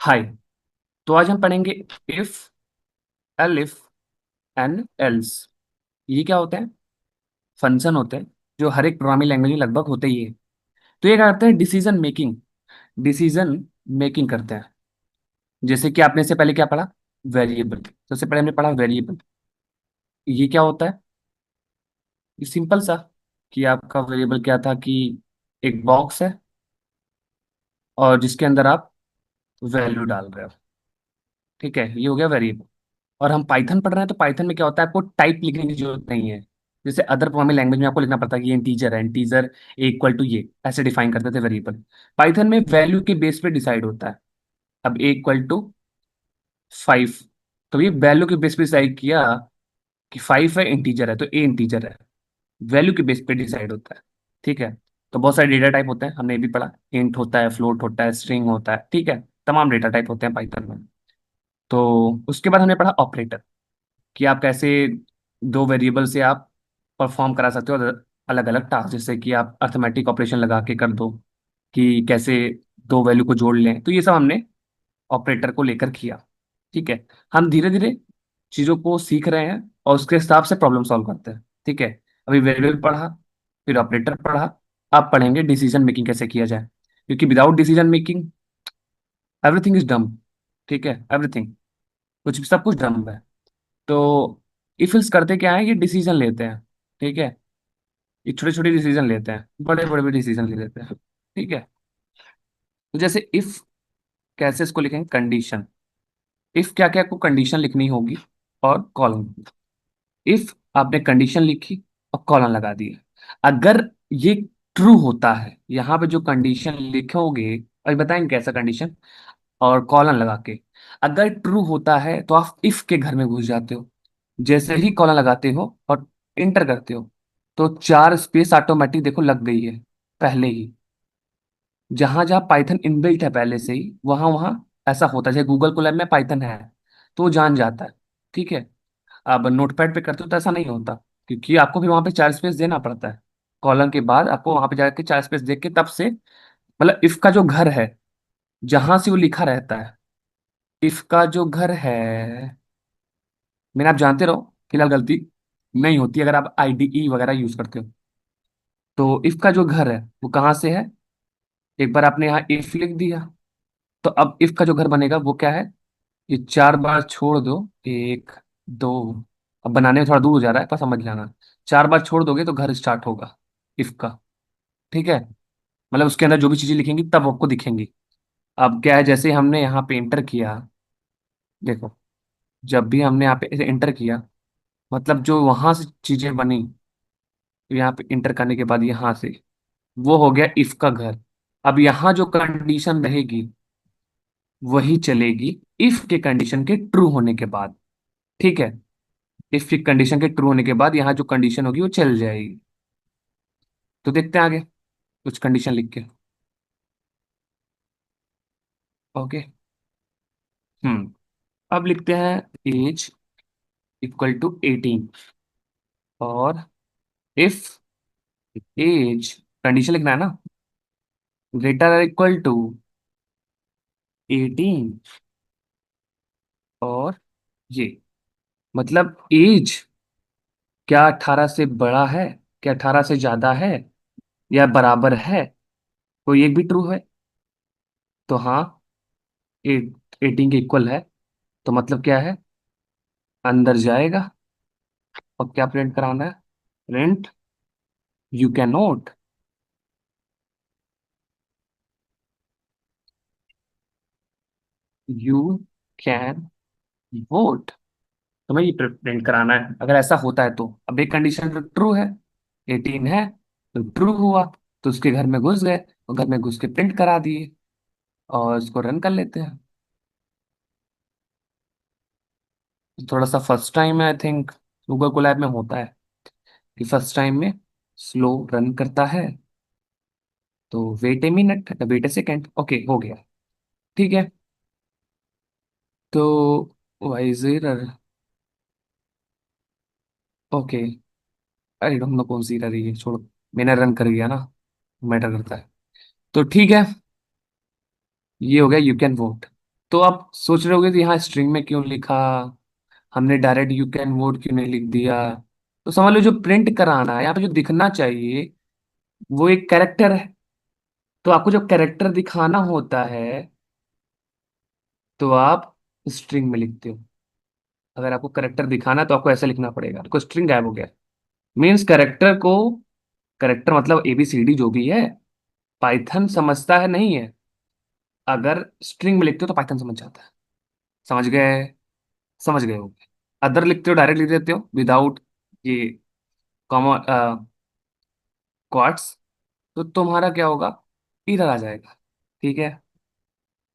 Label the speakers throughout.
Speaker 1: हाय। तो आज हम पढ़ेंगे इफ, एलिफ एंड एल्स। ये क्या होते हैं? फंक्शन होते हैं जो हर एक प्रोग्रामिंग लैंग्वेज में लगभग होते ही है। तो ये क्या करते हैं? डिसीजन मेकिंग करते हैं। जैसे कि आपने से पहले क्या पढ़ा? वेरिएबल। सबसे पहले हमने पढ़ा वेरिएबल। ये क्या होता है? ये सिंपल सा कि आपका वेरिएबल क्या था कि एक बॉक्स है और जिसके अंदर आप वैल्यू डाल रहे हो। ठीक है, ये हो गया वेरिएबल। और हम पाइथन पढ़ रहे हैं तो पाइथन में क्या होता है, आपको टाइप लिखने की जरूरत नहीं है। जैसे अदर प्रोग्रामिंग लैंग्वेज में आपको लिखना पड़ता है कि ये इंटीजर है, इंटीजर इक्वल टू ये ऐसे डिफाइन करते थे वेरिएबल। पाइथन में वैल्यू के बेस पे डिसाइड होता है। अब ए इक्वल टू 5, तो ये वैल्यू के बेस पे डिसाइड किया कि 5 है, इंटीजर है तो ए इंटीजर है। वैल्यू के बेस पे डिसाइड होता है। ठीक है। तो बहुत सारे डेटा टाइप होते हैं, हमने ये भी पढ़ा। इंट होता है, फ्लोट होता है, स्ट्रिंग होता है। ठीक है, तमाम डेटा टाइप होते हैं पाइथन में। तो उसके बाद हमने पढ़ा ऑपरेटर, कि आप कैसे दो वेरिएबल से आप परफॉर्म करा सकते हो अलग अलग टास्क। जैसे कि आप अर्थमेटिक ऑपरेशन लगा के कर दो, कि कैसे दो वैल्यू को जोड़ लें। तो ये सब हमने ऑपरेटर को लेकर किया। ठीक है। हम धीरे धीरे चीज़ों को सीख रहे हैं और उसके हिसाब से प्रॉब्लम सॉल्व करते हैं। ठीक है। अभी वेरिएबल पढ़ा, फिर ऑपरेटर पढ़ा। अब पढ़ेंगे डिसीजन मेकिंग कैसे किया जाए, क्योंकि without decision making everything is dumb. ठीक है, एवरीथिंग, कुछ भी, सब कुछ डम है। तो इफिल्स करते क्या है, ये डिसीजन लेते हैं। ठीक है। ये छोटे छोटे डिसीजन लेते हैं, बड़े बड़े भी डिसीजन ले लेते हैं। ठीक है। तो जैसे इफ, कैसे इसको लिखेंगे? कंडीशन। इफ क्या क्या आपको कंडीशन लिखनी होगी, और कॉलन। इफ आपने कंडीशन लिखी और कॉलन लगा दिए। अगर ये ट्रू होता है, यहाँ पे जो कंडीशन लिखोगे, अभी बताएंगे कैसा कंडीशन, और कॉलन लगा के। अगर ट्रू होता है तो आप इफ के घर में घुस जाते हो। जैसे ही कॉलन लगाते हो और इंटर करते हो, तो 4 स्पेस ऑटोमेटिक देखो लग गई है पहले ही। जहां जहां पाइथन इनबिल्ट है पहले से ही, वहां वहां ऐसा होता है। जैसे गूगल कोलैब में पाइथन है तो वो जान जाता है। ठीक है। अब नोटपैड पे करते हो तो ऐसा नहीं होता, क्योंकि आपको भी वहां पे 4 स्पेस देना पड़ता है। कॉलन के बाद आपको वहां पे जाके 4 स्पेस देख के तब से, मतलब इफ का जो घर है जहां से वो लिखा रहता है, इफ का जो घर है, मैंने, आप जानते रहो, फिलहाल गलती नहीं होती अगर आप आईडीई वगैरह यूज करते हो। तो इफ का जो घर है वो कहाँ से है? एक बार आपने यहाँ इफ लिख दिया, तो अब इफ का जो घर बनेगा वो क्या है? ये 4 बार छोड़ दो, 1, 2, अब बनाने में थोड़ा दूर हो जा रहा है पर समझ लेना। 4 बार छोड़ दोगे तो घर स्टार्ट होगा इफ का। ठीक है। मतलब उसके अंदर जो भी चीजें लिखेंगी तब आपको दिखेंगी। अब क्या है, जैसे हमने यहाँ पे एंटर किया, देखो, जब भी हमने यहाँ पे एंटर किया, मतलब जो वहां से चीजें बनी, यहाँ पे इंटर करने के बाद यहाँ से, वो हो गया इफ का घर। अब यहाँ जो कंडीशन रहेगी वही चलेगी इफ के कंडीशन के ट्रू होने के बाद। ठीक है। इफ की कंडीशन के ट्रू होने के बाद यहाँ जो कंडीशन होगी वो चल जाएगी। तो देखते हैं आगे कुछ कंडीशन लिख के। ओके। अब लिखते हैं एज इक्वल टू 18, और इफ एज, कंडीशन लिखना है ना, ग्रेटर इक्वल टू 18, और ये, मतलब एज क्या 18 से बड़ा है, क्या 18 से ज्यादा है, या बराबर है, कोई एक भी ट्रू है तो हाँ, 18 के इक्वल है। तो मतलब क्या है, अंदर जाएगा। और क्या प्रिंट कराना है? Print you can note, you can vote. तुम्हें ये प्रिंट कराना है। अगर ऐसा होता है तो अब एक कंडीशन तो ट्रू है, 18 है, तो ट्रू हुआ। तो उसके घर में घुस गए और घर में घुस के प्रिंट करा दिए, और इसको रन कर लेते हैं। थोड़ा सा फर्स्ट टाइम है, आई थिंक गूगल कोलैब में होता है कि फर्स्ट टाइम में स्लो रन करता है। तो wait a minute, wait a second. Okay, हो गया। ठीक है। तो why's error, okay, I don't know कौन सी एरर है ये, छोड़ो। मैंने रन कर गया ना, मैटर करता है। तो ठीक है, ये हो गया यू कैन वोट। तो आप सोच रहे होगे कि यहाँ स्ट्रिंग में क्यों लिखा, हमने डायरेक्ट यू कैन वोट क्यों नहीं लिख दिया। तो समझ लो जो प्रिंट कराना है यहाँ पे जो दिखना चाहिए वो एक कैरेक्टर है। तो आपको जब कैरेक्टर दिखाना होता है तो आप स्ट्रिंग में लिखते हो। अगर आपको कैरेक्टर दिखाना है तो आपको ऐसे लिखना पड़ेगा, तो स्ट्रिंग गायब हो गया। मीन्स कैरेक्टर को, कैरेक्टर मतलब एबीसीडी जो भी है, पाइथन समझता है नहीं है। अगर स्ट्रिंग में लिखते हो तो पाइथन समझ जाता है। समझ गए? समझ गए हो? अदर लिखते हो डायरेक्ट लिख देते हो विदाउट ये कॉमा क्वाट्स, तो तुम्हारा क्या होगा, इधर आ जाएगा। ठीक है,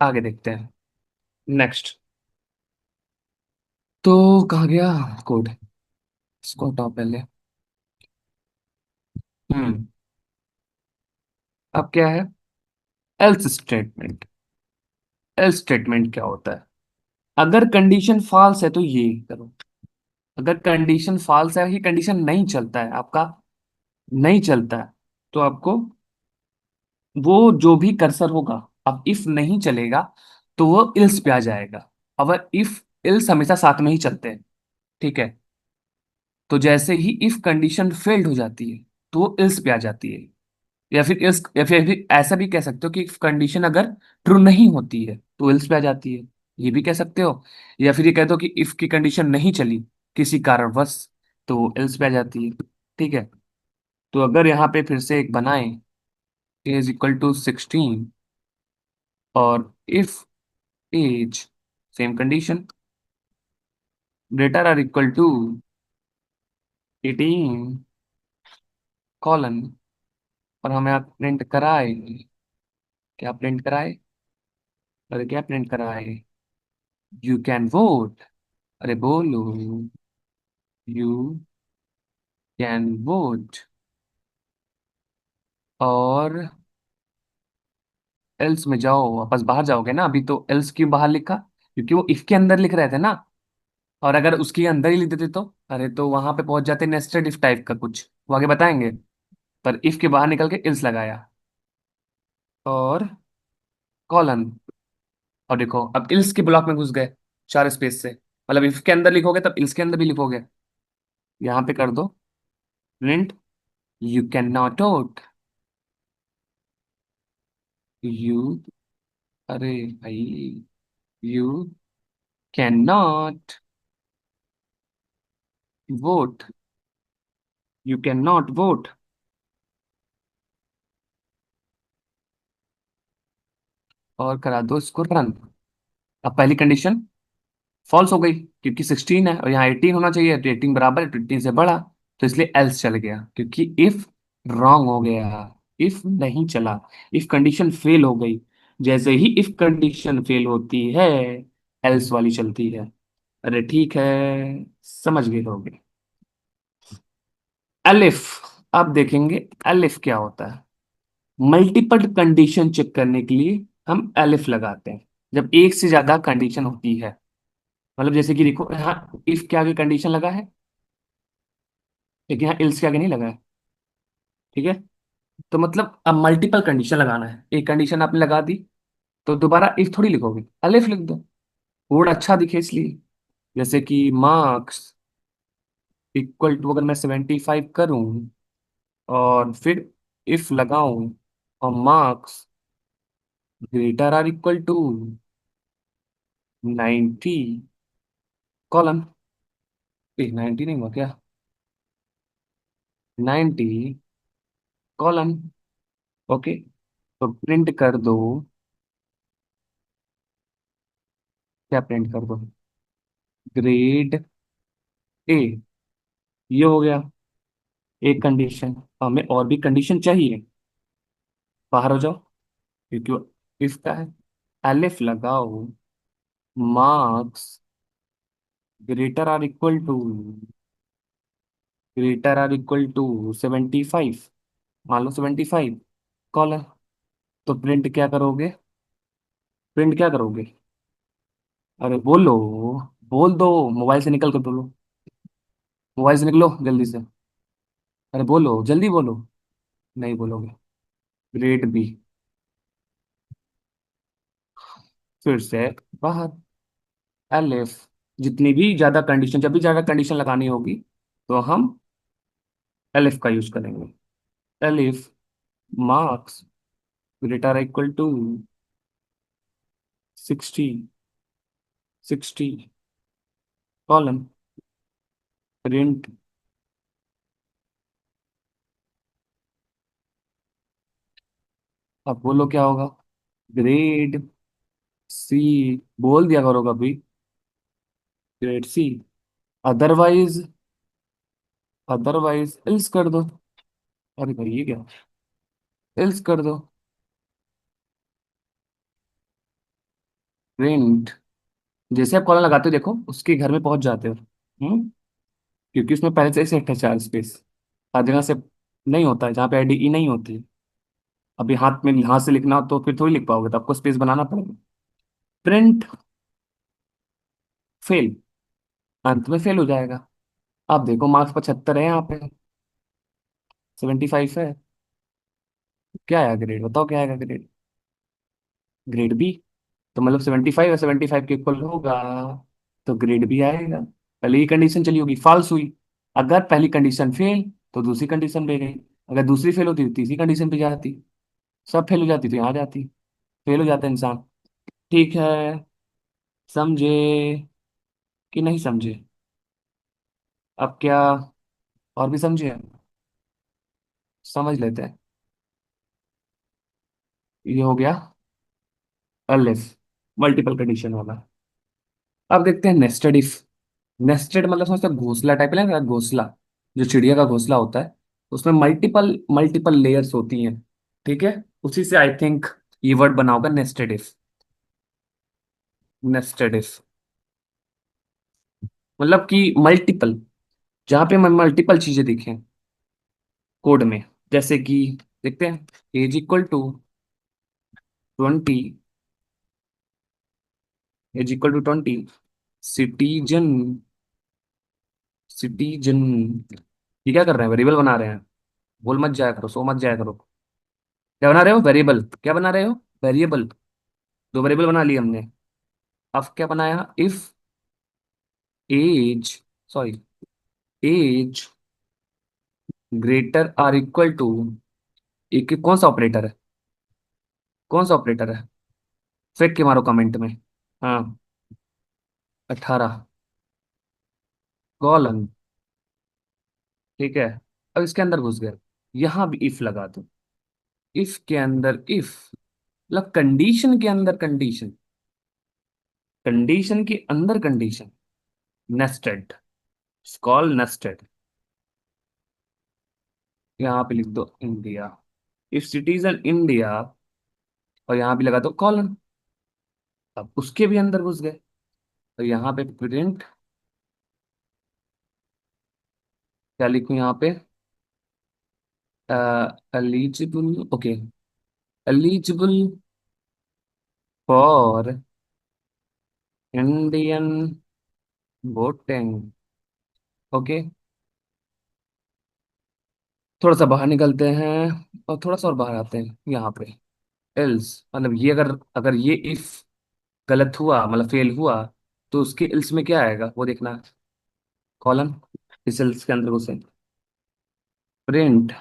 Speaker 1: आगे देखते हैं। नेक्स्ट। तो कहाँ गया कोड, इसको हटाओ पहले। हम्म। अब क्या है, एल्स स्टेटमेंट। एल्स स्टेटमेंट क्या होता है? अगर कंडीशन फॉल्स है तो ये करो। अगर कंडीशन फॉल्स है, ये कंडीशन नहीं चलता है आपका, नहीं चलता है, तो आपको वो जो भी कर्सर होगा, अब इफ नहीं चलेगा तो वो इल्स पे आ जाएगा। अगर इफ इल्स हमेशा साथ में ही चलते हैं। ठीक है, तो जैसे ही इफ कंडीशन फेल्ड हो जाती है तो वो इल्स पे आ जाती है। या फिर इल्स, या फिर ऐसा भी कह सकते हो कि इफ कंडीशन अगर ट्रू नहीं होती है तो इल्स पे आ जाती है, ये भी कह सकते हो। या फिर ये कह दो कि इफ की कंडीशन नहीं चली किसी कारणवश तो एल्स पे आ जाती है। ठीक है, तो अगर यहाँ पे फिर से एक बनाएं, a = 16, और if age, same condition, greater or equal to 18 colon, और हमें आप प्रिंट कराए, क्या प्रिंट कराए, अरे क्या प्रिंट कराए, यू कैन वोट। अरे बोलो, यू कैन वोट। और एल्स में जाओ, वापस बाहर जाओगे ना, अभी तो एल्स क्यों बाहर लिखा, क्योंकि वो इफ के अंदर लिख रहे थे ना। और अगर उसके अंदर ही लिख देते तो, अरे तो वहां पे पहुंच जाते नेस्टेड इफ टाइप का कुछ, वो आगे बताएंगे। पर इफ के बाहर निकल के एल्स लगाया, और कॉलन। और देखो अब इल्स के ब्लॉक में घुस गए, चार स्पेस से, मतलब इफ के अंदर लिखोगे तब इल्स के अंदर भी लिखोगे। यहाँ पे कर दो print you can not vote. You, अरे भाई, you can not vote, you can not vote. और करा दो इसको रन। अब पहली कंडीशन फॉल्स हो गई, क्योंकि 16 है और यहाँ 18 होना चाहिए, तो 18 बराबर है तो 18 से बड़ा, तो इसलिए एल्स चल गया, क्योंकि इफ रॉन्ग हो गया, इफ नहीं चला, इफ कंडीशन फेल हो गई। जैसे ही इफ कंडीशन फेल होती है एल्स वाली चलती है। अरे ठीक है, समझ गए होगे। एलिफ, अब देखेंगे एलिफ क्या होता है। मल्टीपल कंडीशन चेक करने के लिए हम एलिफ लगाते हैं, जब एक से ज्यादा कंडीशन होती है। मतलब जैसे कि देखो यहाँ इफ के आगे कंडीशन लगा है, लेकिन यहाँ इल्स के आगे नहीं लगा है। ठीक है, तो मतलब अब मल्टीपल कंडीशन लगाना है, एक कंडीशन आपने लगा दी तो दोबारा इफ थोड़ी लिखोगे, एलिफ लिख दो, कोड अच्छा दिखे इसलिए। जैसे कि मार्क्स इक्वल टू, अगर मैं 75 करूं और फिर इफ लगाऊं, और marks greater or equal to 90 colon, 90 नहीं हुआ क्या, 90 कॉलन। ओके, तो प्रिंट कर दो, क्या प्रिंट कर दो, ग्रेड ए, ये हो गया एक कंडीशन। हमें और भी कंडीशन चाहिए, बाहर हो जाओ, क्योंकि इसका है एलिफ लगाओ, marks greater or equal to 75, मान लो 75 कॉलर। तो प्रिंट क्या करोगे, प्रिंट क्या करोगे, अरे बोलो, बोल दो, मोबाइल से निकल कर बोलो, मोबाइल से निकलो जल्दी से, अरे बोलो जल्दी बोलो, नहीं बोलोगे, ग्रेड बी। फिर से बाहर। एलिफ, जितनी भी ज्यादा कंडीशन, जब भी ज्यादा कंडीशन लगानी होगी तो हम एलिफ का यूज करेंगे। Elif marks greater equal to 60, 60 colon print. अब बोलो क्या होगा। ग्रेड सी, बोल दिया करो कभी। Grade C, otherwise, otherwise else कर दो। अरे भाई ये क्या, एल्स कर दो। प्रिंट, जैसे आप कॉलम लगाते हो देखो उसके घर में पहुंच जाते हो। क्योंकि उसमें पहले से सेट है चार स्पेस। हर जगह से नहीं होता है जहाँ पे आईडीई नहीं होती है। अभी हाथ से लिखना हो तो फिर थोड़ी लिख पाओगे, तो आपको स्पेस बनाना पड़ेगा। प्रिंट फेल, अंत में फेल हो जाएगा। आप देखो मार्क्स 75 है यहाँ पे, 75 है। क्या आया ग्रेड, बताओ क्या आएगा ग्रेड। ग्रेड बी, तो मतलब 75 है, 75 के इक्वल होगा, तो ग्रेड बी आएगा। पहले ये कंडीशन चली होगी, फॉल्स हुई। अगर पहली कंडीशन फेल तो दूसरी कंडीशन पे गई। अगर दूसरी फेल होती तो तीसरी कंडीशन पे जाती। सब फेल हो जाती तो यहाँ जाती। फेल हो जाता इंसान। ठीक है, समझे कि नहीं समझे। अब क्या, और भी समझे, समझ लेते हैं। ये हो गया अलिफ, मल्टीपल कंडीशन वाला। अब देखते हैं नेस्टेड इफ। नेस्टेड मतलब समझते हो घोंसला टाइप है ना, घोंसला, जो चिड़िया का घोंसला होता है, उसमें मल्टीपल मल्टीपल लेयर्स होती हैं। ठीक है, उसी से आई थिंक ये वर्ड बना होगा नेस्टेड इफ। नेस्टेड इफ मतलब कि मल्टीपल, जहां पे मल्टीपल चीजें दिखें कोड में। जैसे कि देखते हैं, age equal to 20, age equal to 20, citizen, citizen. ये क्या कर रहे हैं, वेरिएबल बना रहे हैं। बोल मत जाया करो, सो मत जाया करो। क्या बना रहे हो, वेरिएबल, क्या बना रहे हो, वेरिएबल। दो वेरिएबल बना लिए हमने। अब क्या बनाया, if age, sorry, age greater or equal to, एक कौन सा ऑपरेटर है, कौन सा ऑपरेटर है, फेंक के मारो कमेंट में। हाँ, 18 कॉलन। ठीक है, अब इसके अंदर घुस गए, यहां भी इफ लगा दो। इफ के अंदर इफ, मतलब कंडीशन के अंदर कंडीशन, कंडीशन के अंदर कंडीशन, नेस्टेड, कॉल नेस्टेड। यहाँ पे लिख दो इंडिया, इफ सिटीजन इंडिया, और यहाँ भी लगा दो कॉलन। अब उसके भी अंदर घुस गए, तो यहाँ पे प्रिंट, क्या लिखूं यहाँ पे, eligible, okay, eligible for Indian voting. Okay, थोड़ा सा बाहर निकलते हैं और थोड़ा सा और बाहर आते हैं यहाँ पे। एल्स मतलब ये, अगर अगर ये इफ गलत हुआ, मतलब फेल हुआ, तो उसके एल्स में क्या आएगा वो देखना। कॉलन, इस एल्स के अंदर घुसे, print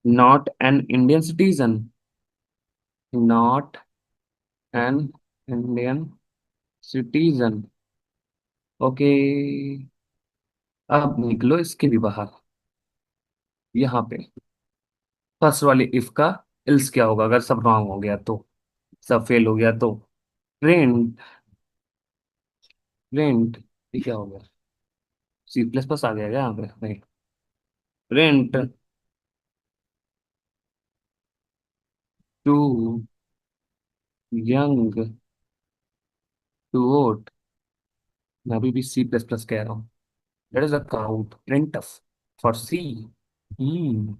Speaker 1: not an Indian citizen, not an Indian citizen. Okay, अब निकलो इसके भी बाहर। यहाँ पे फर्स्ट वाली इफ का इल्स क्या होगा, अगर सब रॉन्ग हो गया तो, सब फेल हो गया तो। प्रिंट, प्रिंट, ये क्या हो गया, सी प्लस प्लस आ गया क्या यहाँ पे, नहीं। Print too young to vote. मैं अभी भी सी प्लस प्लस कह रहा हूँ। That is a count print for C. Hmm,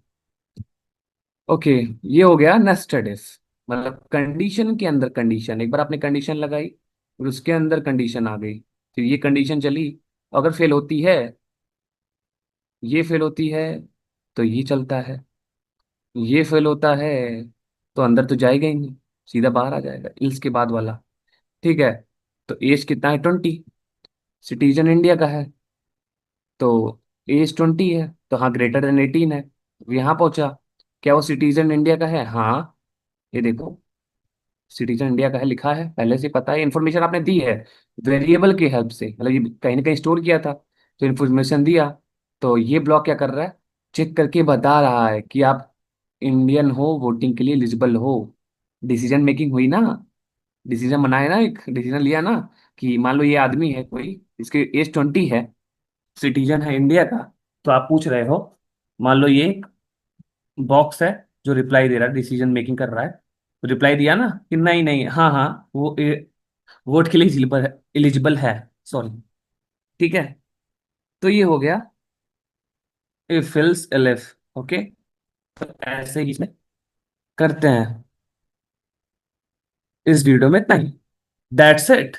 Speaker 1: okay, ये हो गया नेस्टेड इफ, मतलब कंडीशन के अंदर कंडीशन। एक बार आपने कंडीशन लगाई, फिर उसके अंदर कंडीशन आ गई, फिर ये कंडीशन चली, अगर फेल होती है, ये फेल होती है, तो ये चलता है। ये फेल होता है तो अंदर तो जाएगा ही नहीं, सीधा बाहर आ जाएगा, इल्स के बाद वाला। ठीक है। तो एज कितना है? 20। सिटीजन इंडिया का है, तो एज 20 है, तो हाँ ग्रेटर देन 18 है, तो यहाँ पहुंचा। क्या वो सिटीजन इंडिया का है? हाँ। ये देखो, सिटीजन इंडिया का है लिखा है, पहले से पता है, इन्फॉर्मेशन आपने दी है वेरिएबल की हेल्प से, मतलब ये कहीं ना कहीं स्टोर किया था, तो इन्फॉर्मेशन दिया। तो ये ब्लॉक क्या कर रहा है? चेक करके बता रहा है कि आप इंडियन हो, वोटिंग के लिए एलिजिबल हो। डिसीजन मेकिंग हुई ना, डिसीजन बनाया ना, एक डिसीजन लिया ना, कि मान लो ये आदमी है कोई, इसके एज 20 है, सिटीजन है इंडिया का, तो आप पूछ रहे हो, मान लो ये एक बॉक्स है जो रिप्लाई दे रहा है, डिसीजन मेकिंग कर रहा है, तो रिप्लाई दिया ना कि नहीं नहीं, हाँ हाँ, वो वोट के लिए एलिजिबल है, एलिजिबल है, सॉरी। ठीक है। तो ये हो गया इफ एल्स एल्फ। ओके। तो ऐसे ही इसमें करते हैं। इस वीडियो में इतना ही। That's it.